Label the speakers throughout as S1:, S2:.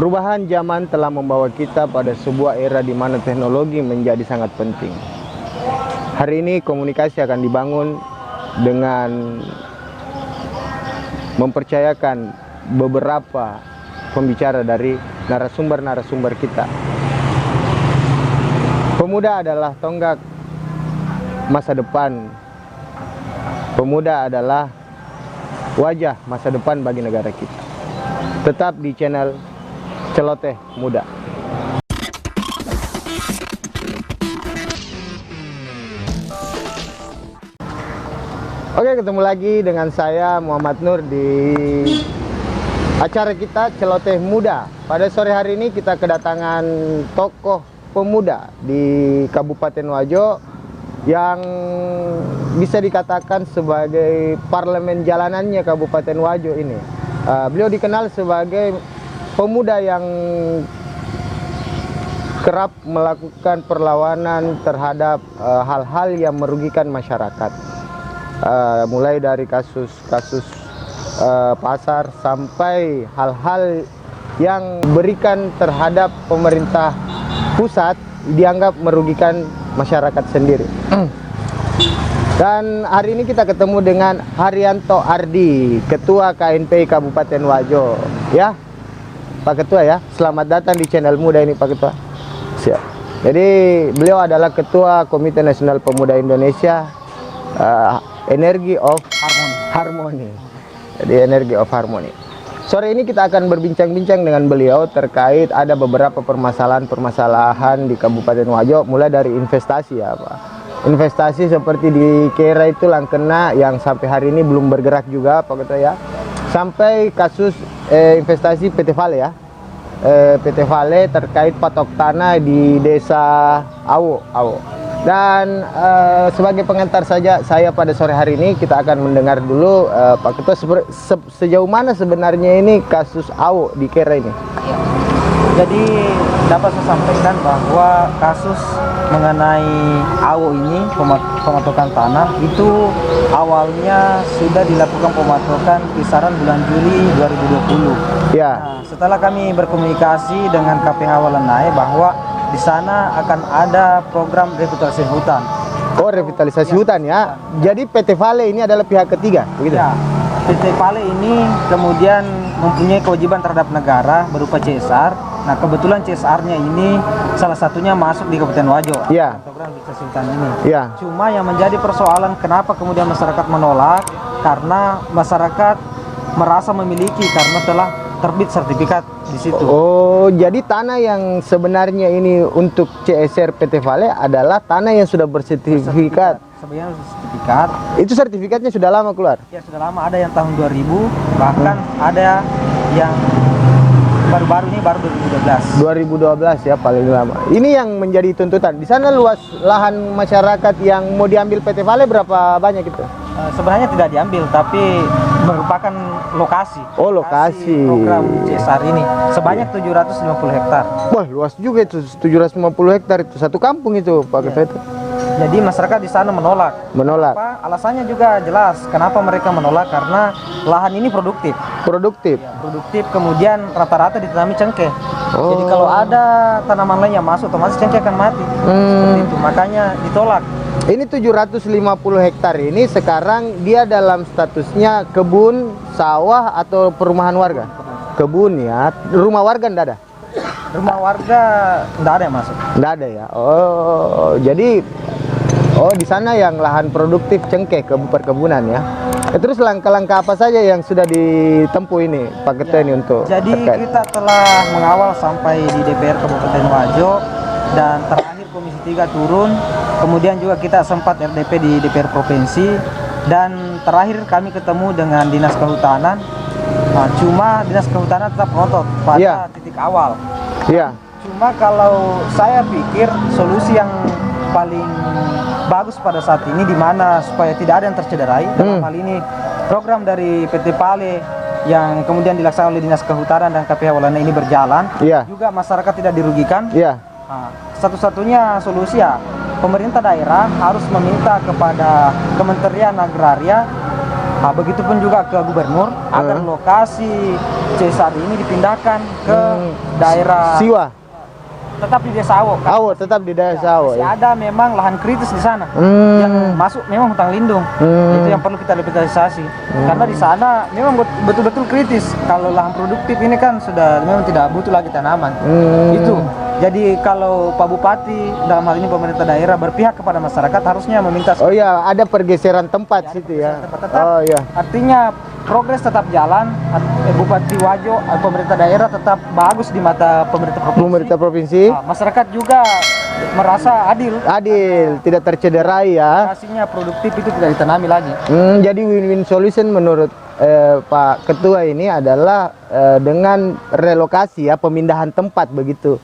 S1: Perubahan zaman telah membawa kita pada sebuah era di mana teknologi menjadi sangat penting. Hari ini komunikasi akan dibangun dengan mempercayakan beberapa pembicara dari narasumber-narasumber kita. Pemuda adalah tonggak masa depan. Pemuda adalah wajah masa depan bagi negara kita. Tetap di channel Celoteh Muda. Oke, ketemu lagi dengan saya Muhammad Nur di acara kita Celoteh Muda. Pada sore hari ini kita kedatangan tokoh pemuda di Kabupaten Wajo yang bisa dikatakan sebagai parlemen jalanannya Kabupaten Wajo ini. Beliau dikenal sebagai pemuda yang kerap melakukan perlawanan terhadap hal-hal yang merugikan masyarakat. Mulai dari kasus-kasus pasar sampai hal-hal yang berikan terhadap pemerintah pusat dianggap merugikan masyarakat sendiri. Dan hari ini kita ketemu dengan Haryanto Ardi, Ketua KNPI Kabupaten Wajo. Ya, Pak Ketua ya, selamat datang di channel Muda ini Pak Ketua. Siap. Jadi beliau adalah Ketua Komite Nasional Pemuda Indonesia, Energy of Harmony. Jadi Energy of Harmony. Sore ini kita akan berbincang-bincang dengan beliau terkait ada beberapa permasalahan-permasalahan di Kabupaten Wajo, mulai dari investasi ya Pak. Investasi seperti di Kera itu Langkena yang sampai hari ini belum bergerak juga Pak Ketua ya. Sampai kasus investasi PT Vale ya. PT Vale terkait patok tanah di desa Awo. Dan sebagai pengantar saja saya pada sore hari ini kita akan mendengar dulu Pak Ketua sejauh mana sebenarnya ini kasus Awo di Kera ini.
S2: Ya. Jadi dapat saya sampaikan bahwa kasus mengenai Awo ini, pematokan tanah itu awalnya sudah dilakukan pematokan kisaran bulan Juli 2020.
S1: Ya.
S2: Nah, setelah kami berkomunikasi dengan KPH Walenai bahwa di sana akan ada program revitalisasi hutan.
S1: Oh, revitalisasi hutan ya. Jadi PT Vale ini adalah pihak ketiga, begitu?
S2: Ya. PT Vale ini kemudian mempunyai kewajiban terhadap negara berupa CSR. Nah, kebetulan CSR-nya ini salah satunya masuk di Kabupaten Wajo.
S1: Iya.
S2: Program revitalisasi hutan ini.
S1: Iya.
S2: Cuma yang menjadi persoalan kenapa kemudian masyarakat menolak, karena masyarakat merasa memiliki karena telah terbit sertifikat di situ.
S1: Oh, jadi tanah yang sebenarnya ini untuk CSR PT Vale adalah tanah yang sudah bersertifikat.
S2: Sebenarnya sertifikat.
S1: Itu sertifikatnya sudah lama keluar?
S2: Ya, sudah lama, ada yang tahun 2000, bahkan ada yang baru-baru ini baru 2012.
S1: 2012 ya paling lama. Ini yang menjadi tuntutan. Di sana luas lahan masyarakat yang mau diambil PT Vale berapa banyak itu?
S2: Sebenarnya tidak diambil, tapi merupakan lokasi.
S1: Oh, lokasi
S2: program CSR ini sebanyak 750 hektar.
S1: Wah, luas juga itu, 750 hektar itu satu kampung itu Pak Ketua itu.
S2: Jadi masyarakat di sana menolak.
S1: Menolak.
S2: Kenapa? Alasannya juga jelas. Kenapa mereka menolak? Karena lahan ini produktif.
S1: Produktif.
S2: Ya, produktif, kemudian rata-rata ditanami cengkeh.
S1: Oh.
S2: Jadi kalau ada tanaman lain yang masuk, otomatis cengkeh akan mati. Seperti itu. Makanya ditolak.
S1: Ini 750 hektar ini sekarang dia dalam statusnya kebun, sawah atau perumahan warga? Kebun ya. Rumah warga enggak ada?
S2: Rumah warga enggak ada yang masuk.
S1: Enggak ada ya. Oh, jadi di sana yang lahan produktif cengkeh ke perkebunan ya. Terus langkah-langkah apa saja yang sudah ditempuh ini Pak Ketua ini untuk
S2: jadi
S1: terkait?
S2: Kita telah mengawal sampai di DPR Kabupaten Wajo dan terakhir Komisi 3 turun, kemudian juga kita sempat RDP di DPR Provinsi dan terakhir kami ketemu dengan Dinas Kehutanan. Nah, cuma Dinas Kehutanan tetap ngotot pada titik awal.
S1: Iya.
S2: Cuma kalau saya pikir solusi yang paling bagus pada saat ini di mana supaya tidak ada yang tercederai. Dalam hal ini program dari PT Vale yang kemudian dilaksanakan oleh Dinas Kehutanan dan KPH Walenai ini berjalan.
S1: Iya.
S2: Juga masyarakat tidak dirugikan.
S1: Iya.
S2: Nah, satu-satunya solusi ya pemerintah daerah harus meminta kepada Kementerian Agraria Nah, begitupun juga ke gubernur agar lokasi CSR ini dipindahkan ke daerah
S1: Siwa.
S2: tetap di desa Awo.
S1: Awo tetap di daerah Awo
S2: Masih
S1: ya.
S2: ada memang lahan kritis di sana yang masuk memang hutan lindung. Itu yang perlu kita revitalisasi. Karena di sana memang betul-betul kritis. Kalau lahan produktif ini kan sudah memang tidak butuh lagi tanaman. Itu. Jadi kalau Pak Bupati dalam hal ini pemerintah daerah berpihak kepada masyarakat harusnya meminta.
S1: Oh ya, ada pergeseran tempat situ ya. Oh ya.
S2: Artinya progres tetap jalan. Bupati Wajo, pemerintah daerah tetap bagus di mata pemerintah provinsi.
S1: Pemerintah provinsi.
S2: Nah, masyarakat juga merasa adil.
S1: Adil, tidak tercederai ya.
S2: Hasilnya produktif itu tidak ditanami lagi.
S1: Jadi win-win solution menurut Pak Ketua ini adalah dengan relokasi ya, pemindahan tempat begitu.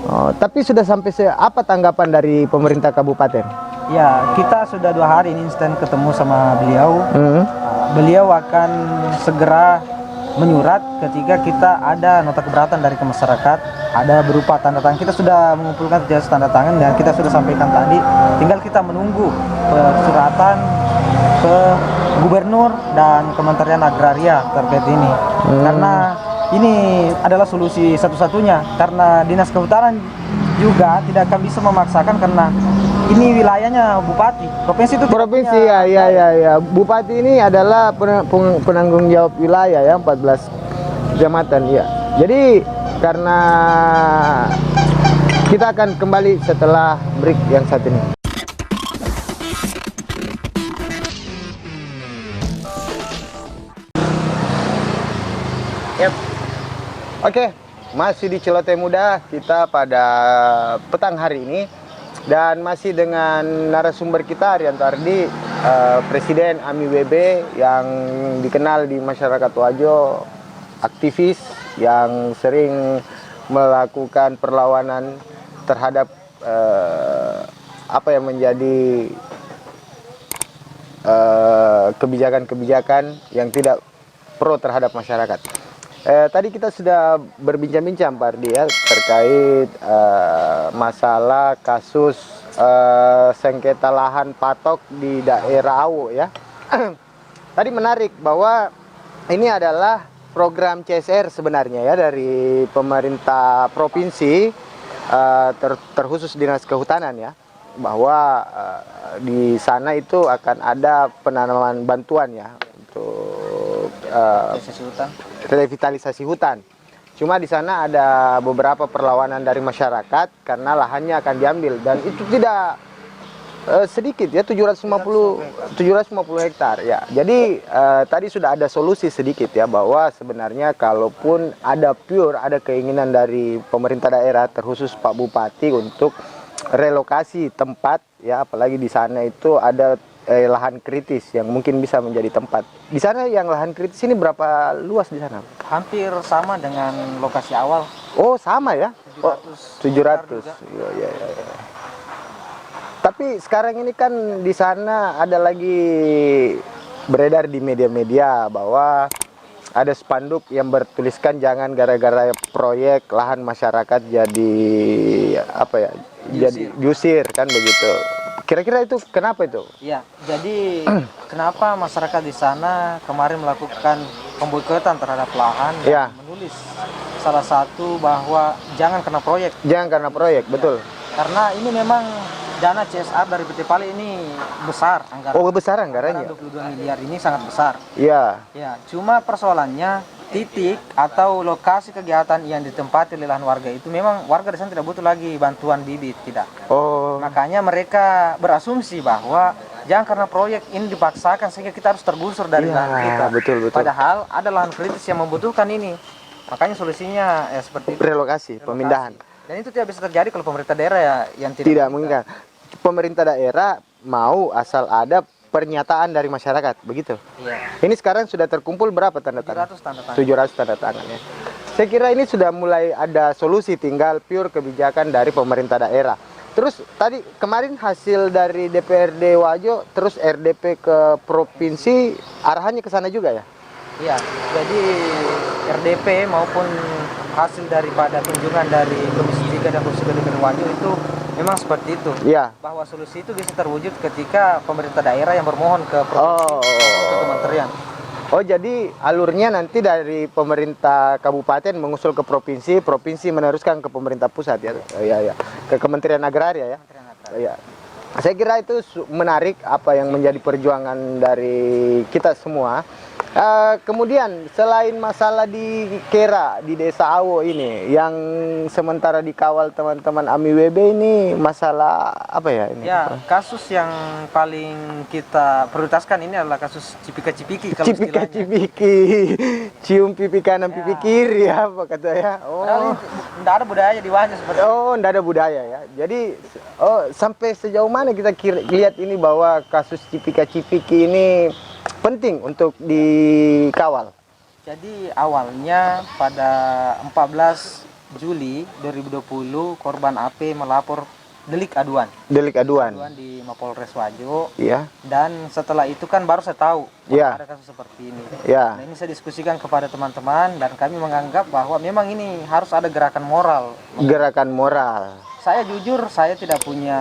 S1: Oh, tapi sudah sampai apa tanggapan dari pemerintah kabupaten?
S2: Ya, kita sudah 2 hari ini instan ketemu sama beliau. Beliau akan segera menyurat ketika kita ada nota keberatan dari ke masyarakat, ada berupa tanda tangan. Kita sudah mengumpulkan jasa tanda tangan dan kita sudah sampaikan tadi. Tinggal kita menunggu suratan ke gubernur dan Kementerian Agraria terkait ini. Karena ini adalah solusi satu-satunya, karena dinas kehutanan juga tidak akan bisa memaksakan karena ini wilayahnya bupati. Provinsi itu
S1: Provinsi ya. Bupati ini adalah penanggung jawab wilayah ya, 14 kecamatan ya. Jadi karena kita akan kembali setelah break yang satu ini. Oke, masih di Celoteh Muda kita pada petang hari ini dan masih dengan narasumber kita Arianto Ardi, Presiden AMI WB yang dikenal di masyarakat Wajo, aktivis yang sering melakukan perlawanan terhadap apa yang menjadi kebijakan-kebijakan yang tidak pro terhadap masyarakat. Tadi kita sudah berbincang-bincang Pak Ardi ya terkait masalah kasus sengketa lahan patok di daerah Awo ya. Tadi menarik bahwa ini adalah program CSR sebenarnya ya dari pemerintah provinsi, terkhusus dinas kehutanan ya, bahwa di sana itu akan ada penanaman bantuan ya untuk revitalisasi hutan. Cuma di sana ada beberapa perlawanan dari masyarakat karena lahannya akan diambil dan itu tidak sedikit ya, 750 hektar ya. Jadi tadi sudah ada solusi sedikit ya, bahwa sebenarnya kalaupun ada keinginan dari pemerintah daerah terkhusus Pak Bupati untuk relokasi tempat ya, apalagi di sana itu ada lahan kritis yang mungkin bisa menjadi tempat. Di sana yang lahan kritis ini berapa luas di sana?
S2: Hampir sama dengan lokasi awal.
S1: Oh, sama ya? 700. Ya. Tapi sekarang ini kan di sana ada lagi beredar di media-media bahwa ada spanduk yang bertuliskan jangan gara-gara proyek lahan masyarakat jadi apa ya? Jadi diusir kan begitu. Kira-kira itu kenapa itu?
S2: Iya, jadi kenapa masyarakat di sana kemarin melakukan pemboikotan terhadap lahan dan menulis salah satu bahwa jangan karena proyek.
S1: Jangan karena proyek, betul.
S2: Karena ini memang dana CSR dari PT Pali ini besar anggaran.
S1: Oh, besar anggarannya.
S2: 22 miliar ini sangat besar.
S1: Iya.
S2: Ya, cuma persoalannya titik atau lokasi kegiatan yang ditempati oleh lahan warga itu memang warga di sana tidak butuh lagi bantuan bibit, tidak.
S1: Oh.
S2: Makanya mereka berasumsi bahwa jangan karena proyek ini dipaksakan sehingga kita harus tergusur dari lahan kita.
S1: Betul.
S2: Padahal ada lahan kritis yang membutuhkan ini. Makanya solusinya ya seperti itu.
S1: Relokasi, pemindahan.
S2: Dan itu tidak bisa terjadi kalau pemerintah daerah ya yang tidak
S1: menginginkan. Pemerintah daerah mau asal ada pernyataan dari masyarakat, begitu.
S2: Iya.
S1: Ini sekarang sudah terkumpul berapa tanda tangan?
S2: 700 tanda tangan.
S1: 700 tanda tangan ya. Saya kira ini sudah mulai ada solusi, tinggal pure kebijakan dari pemerintah daerah. Terus tadi kemarin hasil dari DPRD Wajo terus RDP ke provinsi arahannya ke sana juga ya?
S2: Iya, jadi RDP maupun hasil daripada kunjungan dari Komisi 3 dan Komisi DPR Wajo itu Memang seperti itu.
S1: Ya.
S2: Bahwa solusi itu bisa terwujud ketika pemerintah daerah yang bermohon ke provinsi, ke kementerian.
S1: Oh, jadi alurnya nanti dari pemerintah kabupaten mengusul ke provinsi, provinsi meneruskan ke pemerintah pusat ya. Iya, ya. Ke Kementerian Agraria ya.
S2: Kementerian Agraria.
S1: Iya. Saya kira itu menarik apa yang menjadi perjuangan dari kita semua. Kemudian selain masalah di Kera di Desa Awo ini yang sementara dikawal teman-teman AMI WB ini masalah apa ya ini?
S2: Ya, kasus yang paling kita prioritaskan ini adalah kasus Cipika-Cipiki kalau istilahnya.
S1: Cipika-cipiki, cium pipi kanan pipi kiri ya apa kata ya.
S2: Padahal tidak ada budaya di Wajo seperti itu.
S1: Oh, tidak ada budaya ya. Jadi sampai sejauh mana kita lihat ini bahwa kasus Cipika-Cipiki ini penting untuk dikawal.
S2: Jadi awalnya pada 14 Juli 2020 korban AP melapor delik aduan.
S1: Delik aduan.
S2: Di Mapolres Wajo.
S1: Iya.
S2: Dan setelah itu kan baru saya tahu
S1: Iya.
S2: ada kasus seperti ini.
S1: Iya.
S2: Nah, ini saya diskusikan kepada teman-teman dan kami menganggap bahwa memang ini harus ada gerakan moral.
S1: Gerakan moral.
S2: Saya jujur saya tidak punya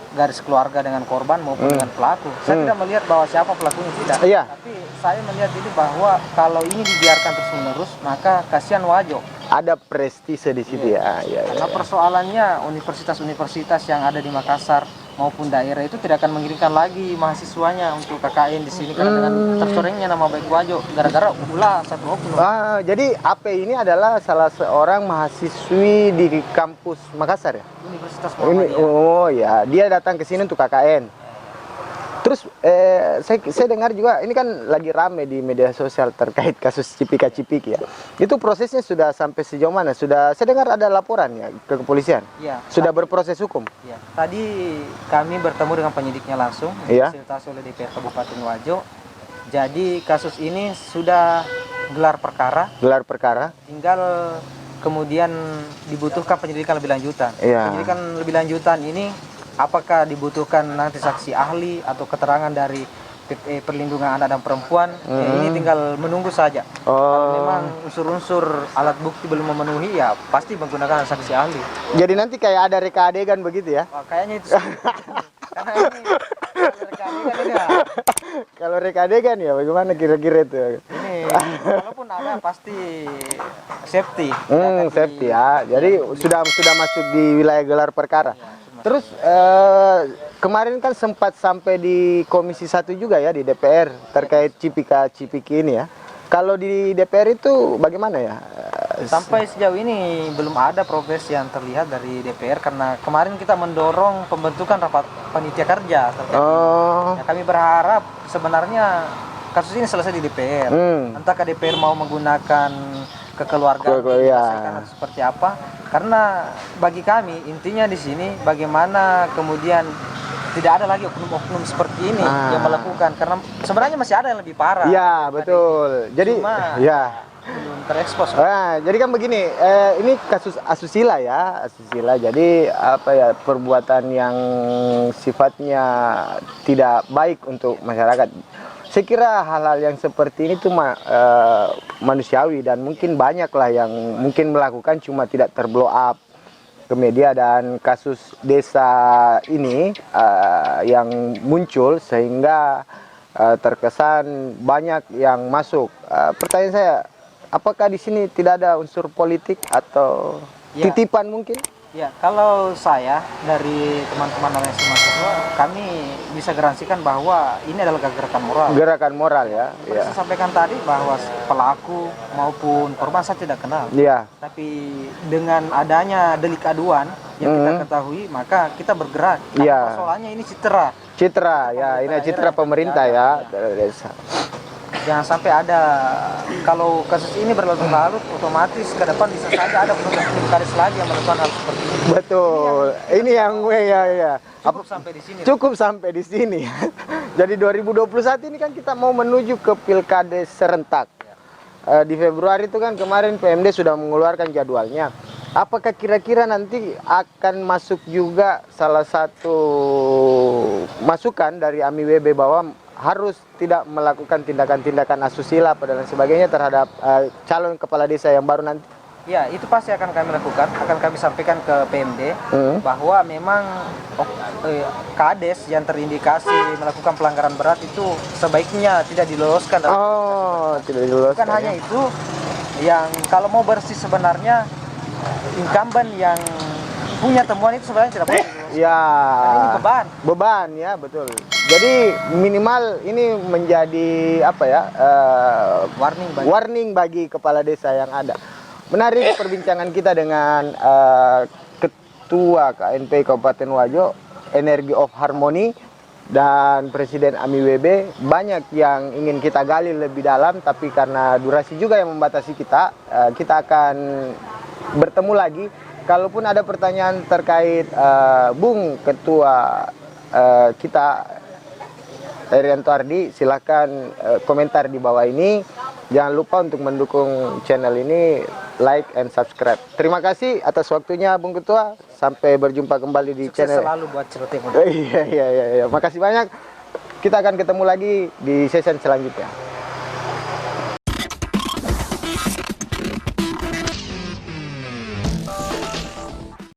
S2: garis keluarga dengan korban maupun dengan pelaku. Saya tidak melihat bahwa siapa pelakunya, tidak.
S1: Iya.
S2: Tapi saya melihat ini bahwa kalau ini dibiarkan terus-menerus maka kasihan Wajo.
S1: Ada prestise di situ ya. Ya,
S2: Karena persoalannya universitas-universitas yang ada di Makassar maupun daerah itu tidak akan mengirimkan lagi mahasiswanya untuk KKN di sini karena dengan tercorengnya nama baik Wajo gara-gara ulah satu oknum.
S1: Jadi AP ini adalah salah seorang mahasiswi di kampus Makassar ya.
S2: Universitas
S1: Ini,
S2: Muhammadiyah.
S1: oh ya, dia datang ke sini untuk KKN. Terus saya dengar juga ini kan lagi rame di media sosial terkait kasus Cipika-Cipiki ya. Itu prosesnya sudah sampai sejauh mana? Sudah saya dengar ada laporan ya ke kepolisian.
S2: Iya.
S1: Sudah berproses hukum.
S2: Ya, tadi kami bertemu dengan penyidiknya langsung,
S1: Iya.
S2: difasilitasi oleh DPR Kabupaten Wajo. Jadi kasus ini sudah gelar perkara, tinggal kemudian dibutuhkan penyelidikan lebih lanjutan.
S1: Iya.
S2: Penyelidikan lebih lanjutan ini apakah dibutuhkan nanti saksi ahli atau keterangan dari PPE Perlindungan Anak dan Perempuan? Ya, ini tinggal menunggu saja. Kalau memang unsur-unsur alat bukti belum memenuhi ya pasti menggunakan saksi ahli.
S1: Jadi nanti kayak ada reka adegan begitu ya?
S2: Wah, kayaknya itu sih. Karena ini
S1: Kalau reka adegan ya bagaimana kira-kira itu?
S2: ini walaupun ada pasti safety.
S1: Safety ya. Jadi sudah masuk di wilayah gelar perkara. Terus kemarin kan sempat sampai di Komisi 1 juga ya di DPR terkait Cipika-Cipiki ini ya. Kalau di DPR itu bagaimana ya?
S2: Sampai sejauh ini belum ada progres yang terlihat dari DPR karena kemarin kita mendorong pembentukan rapat panitia kerja terkait ini. Ya, kami berharap sebenarnya kasus ini selesai di DPR. Entahkah DPR mau menggunakan kekeluargaan menyelesaikan atau seperti apa? Karena bagi kami intinya di sini bagaimana kemudian tidak ada lagi oknum-oknum seperti ini yang melakukan, karena sebenarnya masih ada yang lebih parah.
S1: Iya, betul. Jadi ya
S2: belum terekspos.
S1: Jadi kan begini, ini kasus asusila ya, asusila. Jadi apa ya, perbuatan yang sifatnya tidak baik untuk masyarakat. Saya kira hal-hal yang seperti ini tuh manusiawi dan mungkin banyaklah yang mungkin melakukan cuma tidak terblow up ke media, dan kasus desa ini yang muncul sehingga terkesan banyak yang masuk. Pertanyaan saya, apakah di sini tidak ada unsur politik atau titipan mungkin?
S2: Ya, kalau saya dari teman-teman aliansi mahasiswa, kami bisa garansikan bahwa ini adalah gerakan moral.
S1: Gerakan moral ya.
S2: Saya sampaikan tadi bahwa pelaku maupun korban saya tidak kenal.
S1: Iya.
S2: Tapi dengan adanya delik aduan yang kita ketahui, maka kita bergerak. Karena persoalannya ini citra.
S1: Citra ya, ini citra pemerintah ya.
S2: Jangan sampai ada, kalau kasus ini berlarut-larut, otomatis ke depan bisa saja ada penulis lagi yang melakukan hal seperti ini.
S1: Betul. Ini yang ya.
S2: Cukup sampai di sini.
S1: Cukup sampai di sini. Jadi 2021 ini kan kita mau menuju ke pilkada serentak. Di Februari itu kan kemarin PMD sudah mengeluarkan jadwalnya. Apakah kira-kira nanti akan masuk juga salah satu masukan dari AMI WB bahwa harus tidak melakukan tindakan-tindakan asusila dan sebagainya terhadap calon kepala desa yang baru nanti?
S2: Ya, itu pasti akan kami lakukan, akan kami sampaikan ke PMD bahwa memang Kades yang terindikasi melakukan pelanggaran berat itu sebaiknya tidak diloloskan.
S1: Tidak diloloskan.
S2: Bukan hanya itu, yang kalau mau bersih sebenarnya incumbent yang punya temuan itu sebenarnya tidak boleh diloloskan.
S1: Ya.
S2: Karena ini beban.
S1: Beban ya, betul. Jadi minimal ini menjadi apa ya? Warning bagi kepala desa yang ada. Menarik perbincangan kita dengan Ketua KNP Kabupaten Wajo, Energy of Harmony, dan Presiden AMI-WB. Banyak yang ingin kita gali lebih dalam, tapi karena durasi juga yang membatasi kita, kita akan bertemu lagi. Kalaupun ada pertanyaan terkait Bung Ketua kita Herianto Ardi, silakan komentar di bawah ini. Jangan lupa untuk mendukung channel ini, like and subscribe. Terima kasih atas waktunya Bung Ketua. Sampai berjumpa kembali di
S2: Sukses
S1: channel.
S2: selalu buat celoteh.
S1: Iya. Makasih banyak. Kita akan ketemu lagi di session selanjutnya.